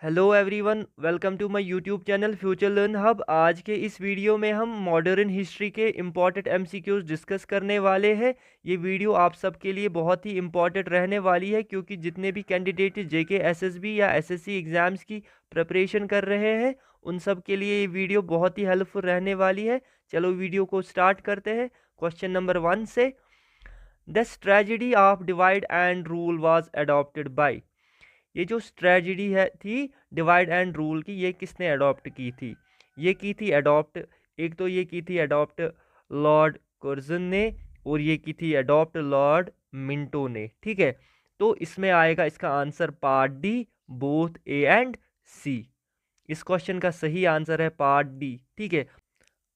Hello everyone, welcome to my YouTube channel future learn hub. आज के इस video में हम मॉडर्न हिस्ट्री के इम्पॉर्टेंट एमसीक्यूज डिस्कस करने वाले हैं। ये वीडियो आप सबके लिए बहुत ही इम्पॉर्टेंट रहने वाली है, क्योंकि जितने भी कैंडिडेट जेके एसएसबी या एसएससी एग्ज़ाम्स की प्रिपरेशन कर रहे हैं उन सब के लिए ये वीडियो बहुत ही हेल्पफुल रहने वाली है। चलो वीडियो को स्टार्ट करते हैं क्वेश्चन नंबर 1 से। The strategy of divide and rule was adopted by. ये जो स्ट्रेटजी है थी डिवाइड एंड रूल की, ये किसने अडॉप्ट की थी? ये की थी अडॉप्ट, एक तो ये की थी अडॉप्ट लॉर्ड कर्जन ने, और ये की थी अडॉप्ट लॉर्ड मिंटो ने। ठीक है, तो इसमें आएगा इसका answer part D, both A and C. इस क्वेश्चन का सही आंसर है पार्ट डी। ठीक है,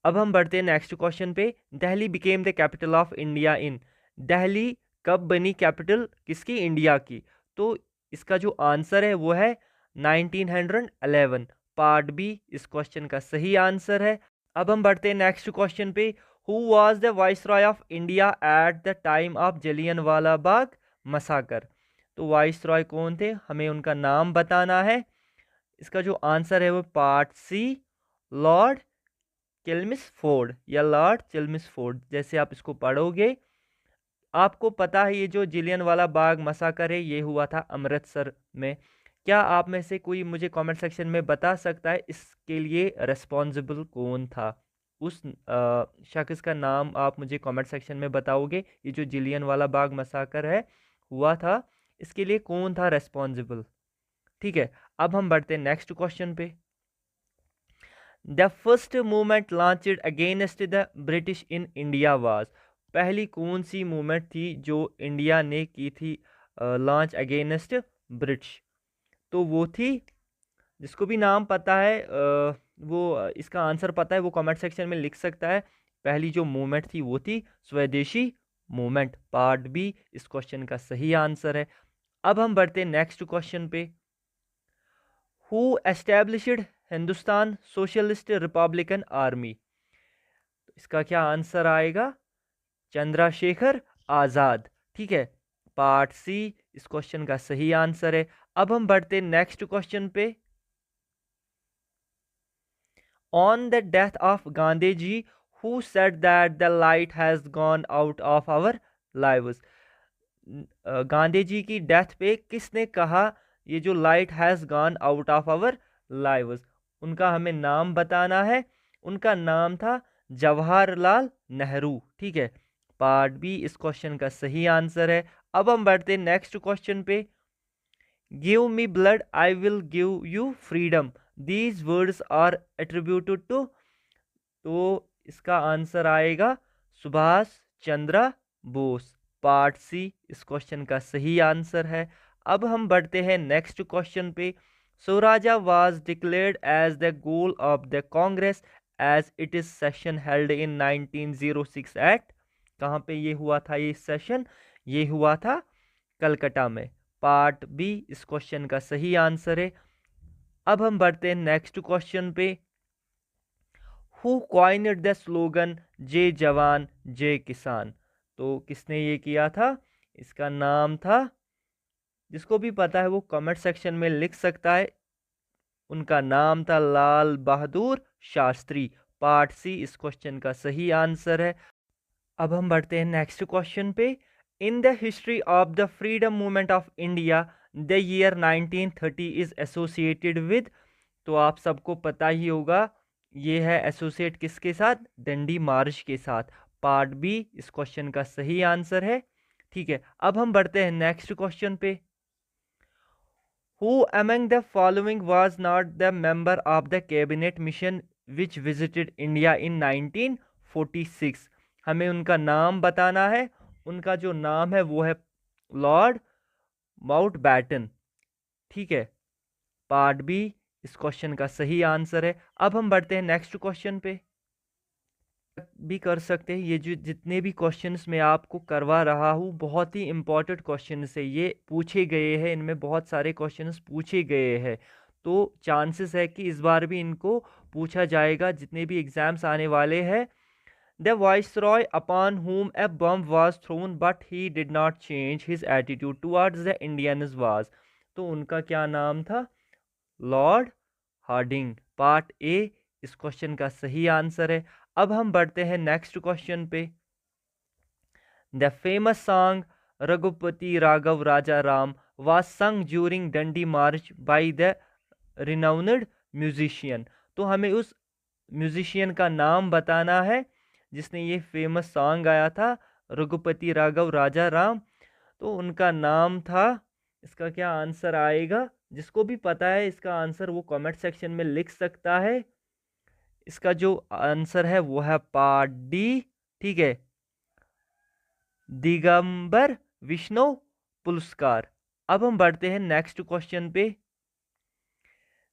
अब हम बढ़ते हैं नेक्स्ट क्वेश्चन पे। Delhi became the capital of India in. Delhi कब बनी कैपिटल किसकी? इंडिया की। तो इसका जो आंसर है वो है 1911, पार्ट बी इस क्वेश्चन का सही आंसर है। अब हम बढ़ते हैं नेक्स्ट क्वेश्चन पे। Who was the viceroy of India at the time of Jallianwala Bagh massacre. तो वाइसरॉय कौन थे, हमें उनका नाम बताना है। इसका जो आंसर है वो पार्ट सी, लॉर्ड चिल्मस्फोर्ड या लॉर्ड चिल्मस्फोर्ड, जैसे आप इसको पढ़ोगे। आपको पता है ये जो जिलियन वाला बाग मसाकर है ये हुआ था अमृतसर में। क्या आप में से कोई मुझे कमेंट सेक्शन में बता सकता है इसके लिए रिस्पॉन्सिबल कौन था? उस शख्स का नाम आप मुझे कमेंट सेक्शन में बताओगे। ये जो जिलियन वाला बाग मसाकर है हुआ था, इसके लिए कौन था रिस्पॉन्सिबल? ठीक है, अब हम बढ़ते हैं नेक्स्ट क्वेश्चन पे। The first movement launched against the British in India was. पहली कौन सी मूवमेंट थी जो इंडिया ने की थी लॉन्च अगेंस्ट ब्रिटिश? तो वो थी, जिसको भी नाम पता है वो इसका आंसर पता है वो कमेंट सेक्शन में लिख सकता है। पहली जो मूवमेंट थी वो थी स्वदेशी मूवमेंट, पार्ट बी इस क्वेश्चन का सही आंसर है। अब हम बढ़ते हैं नेक्स्ट क्वेश्चन पे। Who established Hindustan socialist Republican army. इसका क्या आंसर आएगा? चंद्रशेखर आजाद। ठीक है, पार्ट सी इस क्वेश्चन का सही आंसर है। अब हम बढ़ते हैं नेक्स्ट क्वेश्चन पे। On the death of Gandhi ji who said that the light has gone out of our lives. Gandhi ji की डेथ पे किसने कहा ये जो light has gone out of our lives? उनका हमें नाम बताना है। उनका नाम था जवाहरलाल नेहरू। ठीक है, पार्ट बी इस क्वेश्चन का सही आंसर है। अब हम बढ़ते हैं नेक्स्ट क्वेश्चन पे। Give me blood I will give you freedom, these words are attributed to. तो इसका आंसर आएगा सुभाष चंद्र बोस, पार्ट सी इस क्वेश्चन का सही आंसर है। अब हम बढ़ते हैं नेक्स्ट क्वेश्चन पे। Swaraja was declared as the goal of the Congress as it is session held in 1906 at. कहाँ पे ये हुआ था ये सेशन? ये हुआ था कलकत्ता में, पार्ट बी इस क्वेश्चन का सही आंसर है। अब हम बढ़ते हैं नेक्स्ट क्वेश्चन पे। हु कॉइन्ड द स्लोगन जय जवान जय किसान। तो किसने ये किया था? इसका नाम था, जिसको भी पता है वो कमेंट सेक्शन में लिख सकता है। उनका नाम था लाल बहादुर शास्त्री, पार्ट सी इस क्वेश्चन का सही आंसर है। अब हम बढ़ते हैं नेक्स्ट क्वेश्चन पे। In the history of the freedom movement of India the year 1930 is associated with. तो आप सबको पता ही होगा ये है एसोसिएट किसके साथ? दंडी मार्च के साथ, पार्ट बी इस क्वेश्चन का सही आंसर है। ठीक है, अब हम बढ़ते हैं नेक्स्ट क्वेश्चन पे। Who among the following was not the member of the cabinet mission which visited India in 1946। हमें उनका नाम बताना है। उनका जो नाम है वो है लॉर्ड माउंटबेटन। ठीक है, पार्ट बी इस क्वेश्चन का सही आंसर है। अब हम बढ़ते हैं नेक्स्ट क्वेश्चन पे। भी कर सकते हैं, ये जो जितने भी क्वेश्चंस मैं आपको करवा रहा हूँ बहुत ही इंपॉर्टेंट क्वेश्चंस है, ये पूछे गए हैं, इनमें बहुत सारे क्वेश्चंस पूछे गए हैं। तो चांसेस है कि इस बार भी इनको पूछा जाएगा जितने भी एग्जाम्स आने वाले हैं। The viceroy upon whom a bomb was thrown but he did not change his attitude towards the Indians was। तो उनका क्या नाम था? Lord Hardinge. पार्ट ए इस क्वेश्चन का सही आंसर है। अब हम बढ़ते हैं नेक्स्ट क्वेश्चन पे। The famous song Raghupati Raghav Raja Ram was sung during डंडी मार्च by the renowned musician। तो हमें उस म्यूजिशियन का नाम बताना है जिसने ये फेमस सॉन्ग गाया था रघुपति राघव राजा राम। तो उनका नाम था, इसका क्या आंसर आएगा? जिसको भी पता है इसका आंसर वो कमेंट सेक्शन में लिख सकता है। इसका जो आंसर है वो है पार्ट डी, ठीक है, दिगंबर विष्णु पुरस्कार। अब हम बढ़ते हैं नेक्स्ट क्वेश्चन पे।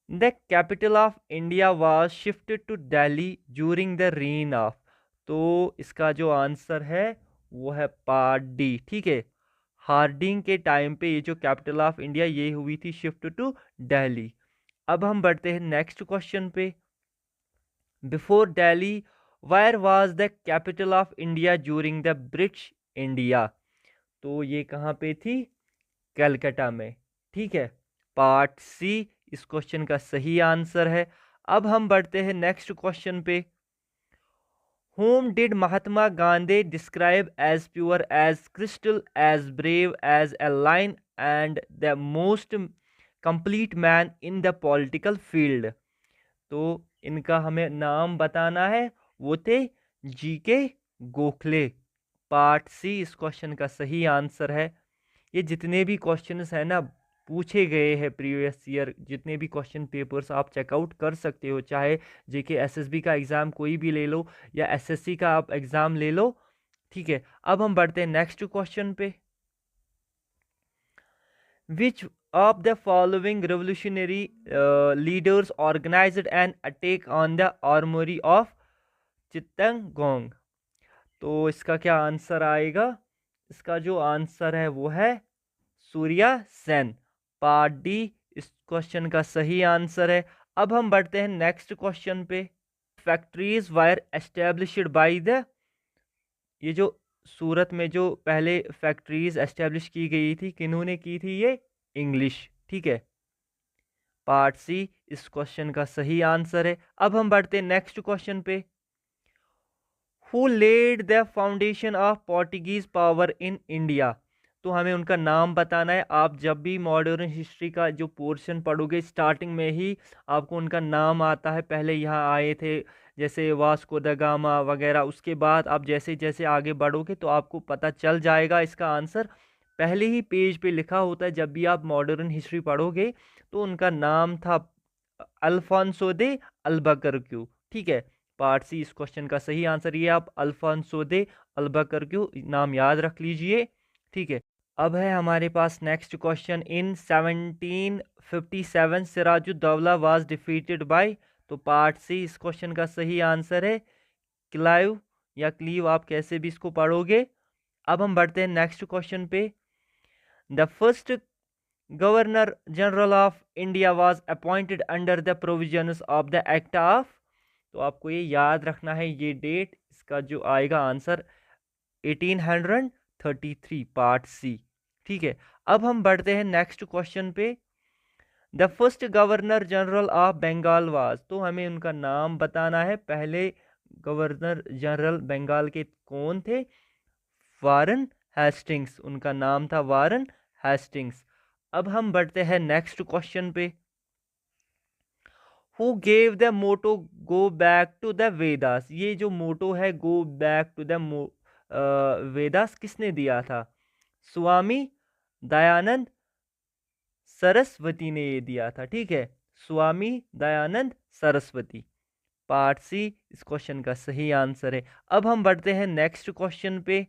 The capital of India was shifted to Delhi during the reign of. तो इसका जो आंसर है वो है पार्ट डी, ठीक है, हार्डिंग के टाइम पे ये जो कैपिटल ऑफ इंडिया ये हुई थी शिफ्ट टू दिल्ली। अब हम बढ़ते हैं नेक्स्ट क्वेश्चन पे। Before Delhi where was the capital of India during the British India. तो ये कहाँ पे थी? कलकत्ता में, ठीक है। पार्ट सी इस क्वेश्चन का सही आंसर है। अब हम बढ़ते हैं नेक्स्ट क्वेश्चन पे। Whom did Mahatma Gandhi describe as pure as crystal, as brave as a lion, and the most complete man in the political field? तो इनका हमें नाम बताना है। वो थे जीके गोखले। पार्ट सी इस क्वेश्चन का सही आंसर है। ये जितने भी क्वेश्चंस हैं ना पूछे गए हैं प्रीवियस ईयर, जितने भी क्वेश्चन पेपर्स आप चेकआउट कर सकते हो, चाहे जेके एसएसबी का एग्ज़ाम कोई भी ले लो या एसएससी का आप एग्ज़ाम ले लो, ठीक है। अब हम बढ़ते हैं नेक्स्ट क्वेश्चन पे। Which of the following revolutionary leaders organized an attack on the armory of Chittagong. तो इसका क्या आंसर आएगा? इसका जो आंसर है वो है सूर्या सेन। पार्ट डी इस क्वेश्चन का सही आंसर है। अब हम बढ़ते हैं नेक्स्ट क्वेश्चन पे। Factories wire established by the, ये जो सूरत में जो पहले फैक्ट्रीज एस्टेब्लिश की गई थी किन्होंने की थी? ये इंग्लिश, ठीक है। पार्ट सी इस क्वेश्चन का सही आंसर है। अब हम बढ़ते हैं नेक्स्ट क्वेश्चन पे। Who laid the foundation of Portuguese power in India. तो हमें उनका नाम बताना है। आप जब भी मॉडर्न हिस्ट्री का जो पोर्शन पढ़ोगे स्टार्टिंग में ही आपको उनका नाम आता है, पहले यहाँ आए थे जैसे वास्को द गामा वगैरह। उसके बाद आप जैसे जैसे आगे बढ़ोगे तो आपको पता चल जाएगा इसका आंसर। पहले ही पेज पे लिखा होता है जब भी आप मॉडर्न हिस्ट्री पढ़ोगे। तो उनका नाम था अल्फांसो दे अल्बुकर्क्यू, ठीक है। पार्ट सी इस क्वेश्चन का सही आंसर, ये आप अल्फांसो दे अल्बुकर्क्यू नाम याद रख लीजिए, ठीक है। अब है हमारे पास next question. In 1757 Sirajuddaula was defeated by. तो पार्ट सी इस क्वेश्चन का सही आंसर है क्लाइव या क्लीव, आप कैसे भी इसको पढ़ोगे। अब हम बढ़ते हैं नेक्स्ट क्वेश्चन पे। The first governor general of India was appointed under the provisions of the act of. तो आपको ये याद रखना है ये डेट, इसका जो आएगा आंसर 1833, पार्ट सी, ठीक है। अब हम बढ़ते हैं नेक्स्ट क्वेश्चन पे। The first governor general of Bengal was. तो हमें उनका नाम बताना है। पहले गवर्नर जनरल बंगाल के कौन थे? वारन हेस्टिंग्स, उनका नाम था वारन हेस्टिंग्स। अब हम बढ़ते हैं नेक्स्ट क्वेश्चन पे। Who gave the motto go back to the Vedas. ये जो मोटो है go back to the Vedas किसने दिया था? स्वामी दयानंद सरस्वती ने ये दिया था, ठीक है। स्वामी दयानंद सरस्वती। पार्ट सी इस क्वेश्चन का सही आंसर है। अब हम बढ़ते हैं नेक्स्ट क्वेश्चन पे।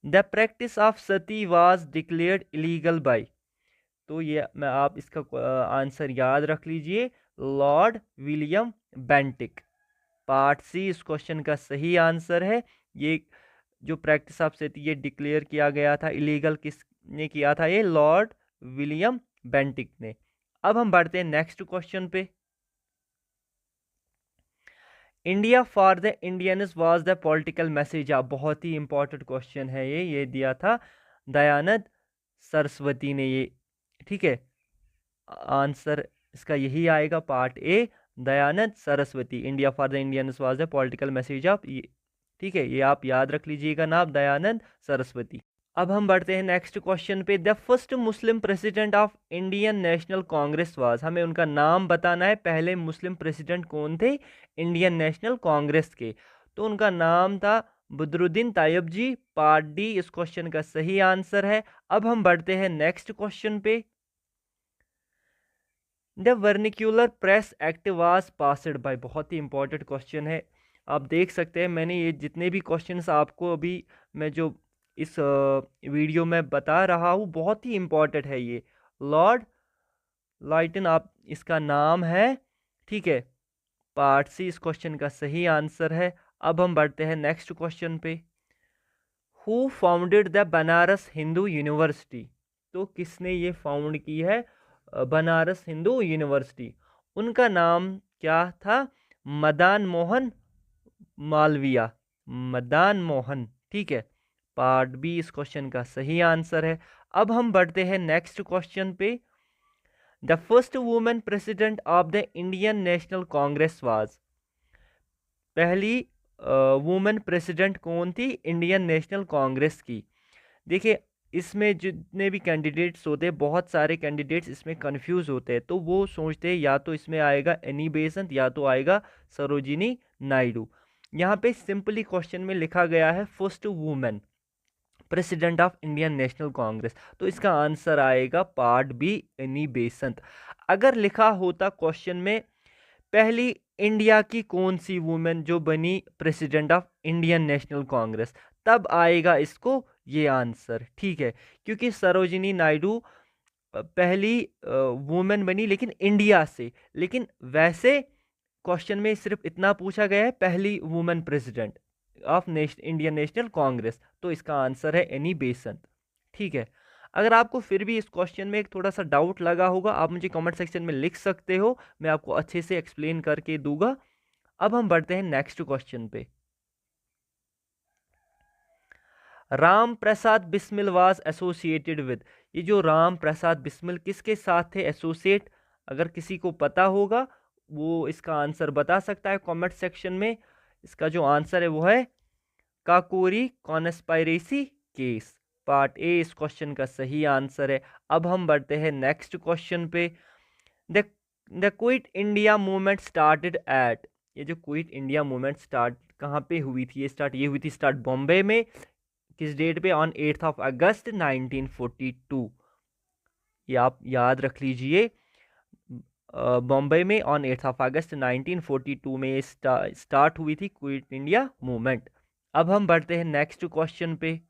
The practice of sati was declared illegal by. तो ये मैं आप इसका आंसर याद रख लीजिए, Lord William Bentinck. Part C इस क्वेश्चन का सही आंसर है। ये जो प्रैक्टिस ऑफ सती ये डिक्लेयर किया गया था इलीगल, किसने किया था? ये लॉर्ड विलियम बेंटिक ने। अब हम बढ़ते हैं नेक्स्ट क्वेश्चन पे। India for the Indians was the political message. आप बहुत ही इंपॉर्टेंट क्वेश्चन है ये दिया था दयानंद सरस्वती ने ये, ठीक है। आंसर इसका यही आएगा, part A Dayanand Saraswati. India for the Indians was the political message of, ठीक है, ये आप याद रख लीजिएगा नाम, दयानंद सरस्वती। अब हम बढ़ते हैं नेक्स्ट क्वेश्चन पे। The first Muslim president of Indian national Congress was, हमें उनका नाम बताना है। पहले मुस्लिम प्रेसिडेंट कौन थे इंडियन नेशनल कांग्रेस के? तो उनका नाम था बदरुद्दीन तायब जी। पार्ट डी इस क्वेश्चन का सही आंसर है। अब हम बढ़ते हैं नेक्स्ट क्वेश्चन पे। The vernacular press act was passed by, बहुत ही इंपॉर्टेंट क्वेश्चन है। आप देख सकते हैं मैंने ये जितने भी क्वेश्चंस आपको अभी मैं जो इस वीडियो में बता रहा हूँ बहुत ही इंपॉर्टेंट है ये। लॉर्ड लाइटन आप इसका नाम है, ठीक है। पार्ट सी इस क्वेश्चन का सही आंसर है। अब हम बढ़ते हैं नेक्स्ट क्वेश्चन पे। Who founded the Banaras Hindu university, तो किसने ये फाउंड की है बनारस हिंदू यूनिवर्सिटी? उनका नाम क्या था? मदन मोहन मालवीय, मदन मोहन, ठीक है। पार्ट बी इस क्वेश्चन का सही आंसर है। अब हम बढ़ते हैं नेक्स्ट क्वेश्चन पे। The first women president of the Indian national Congress was, पहली वुमेन प्रेसिडेंट कौन थी इंडियन नेशनल कांग्रेस की? देखिए इसमें जितने भी कैंडिडेट्स होते हैं, बहुत सारे कैंडिडेट्स इसमें कंफ्यूज होते हैं, तो वो सोचते हैं या तो इसमें आएगा एनी बेसेंट या तो आएगा सरोजिनी नायडू। यहाँ पे सिंपली क्वेश्चन में लिखा गया है first women president of Indian national Congress, तो इसका आंसर आएगा पार्ट बी एनी बेसेंट। अगर लिखा होता क्वेश्चन में पहली इंडिया की कौन सी वुमेन जो बनी president of Indian national Congress, तब आएगा इसको ये आंसर, ठीक है। क्योंकि सरोजिनी नायडू पहली वुमेन बनी लेकिन इंडिया से, लेकिन वैसे क्वेश्चन में सिर्फ इतना पूछा गया है पहली women president of Indian national Congress, तो इसका आंसर है एनी बेसेंट, ठीक है। अगर आपको फिर भी इस क्वेश्चन में एक थोड़ा सा डाउट लगा होगा, आप मुझे कमेंट सेक्शन में लिख सकते हो, मैं आपको अच्छे से एक्सप्लेन करके दूंगा। अब हम बढ़ते हैं नेक्स्ट क्वेश्चन पे। Ram Prasad Bismil was associated with, ये जो राम प्रसाद बिस्मिल किसके साथ थे एसोसिएट? अगर किसी को पता होगा वो इसका आंसर बता सकता है कमेंट सेक्शन में। इसका जो आंसर है वो है Kakori conspiracy case. Part A इस क्वेश्चन का सही आंसर है। अब हम बढ़ते हैं नेक्स्ट क्वेश्चन पे। The the quit India movement started at, ये जो क्विट इंडिया मूवमेंट स्टार्ट कहाँ पे हुई थी? ये हुई थी स्टार्ट बॉम्बे में। किस डेट पे? ऑन 8 ऑफ अगस्त 1942, ये आप याद रख लीजिए। बॉम्बे में ऑन 8 ऑफ अगस्त 1942 में स्टार्ट हुई थी क्विट इंडिया मूवमेंट। अब हम बढ़ते हैं नेक्स्ट क्वेश्चन पे।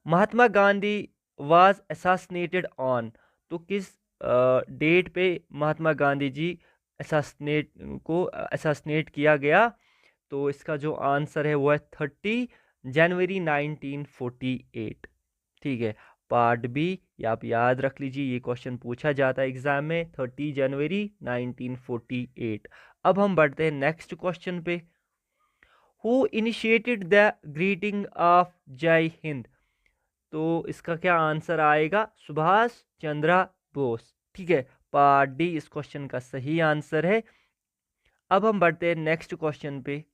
Mahatma Gandhi was assassinated on, तो किस डेट पे महात्मा गांधी जी असैसिनेट किया गया? तो इसका जो आंसर है वो है 30 जनवरी 1948, ठीक है। पार्ट बी ये आप याद रख लीजिए, ये क्वेश्चन पूछा जाता है एग्जाम में, 30 जनवरी 1948। अब हम बढ़ते हैं नेक्स्ट क्वेश्चन पे। Who initiated the greeting of जय हिंद, तो इसका क्या आंसर आएगा? सुभाष चंद्र बोस, ठीक है। पार्ट डी इस क्वेश्चन का सही आंसर है। अब हम बढ़ते हैं नेक्स्ट क्वेश्चन पे।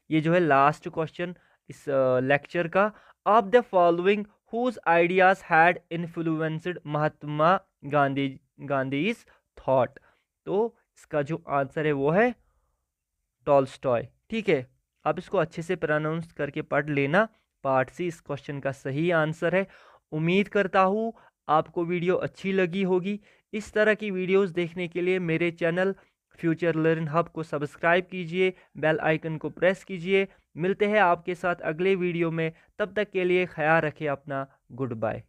ये जो है लास्ट क्वेश्चन इस लेक्चर का। Of the following whose ideas had influenced Mahatma Gandhi's thought, तो इसका जो आंसर है वो है टॉलस्टॉय, ठीक है। आप इसको अच्छे से प्रोनाउंस करके पढ़ लेना। पार्ट सी इस क्वेश्चन का सही आंसर है। उम्मीद करता हूँ आपको वीडियो अच्छी लगी होगी। इस तरह की वीडियोस देखने के लिए मेरे चैनल फ्यूचर लर्न हब को सब्सक्राइब कीजिए, बेल आइकन को प्रेस कीजिए। मिलते हैं आपके साथ अगले वीडियो में, तब तक के लिए ख्याल रखें अपना। Good bye.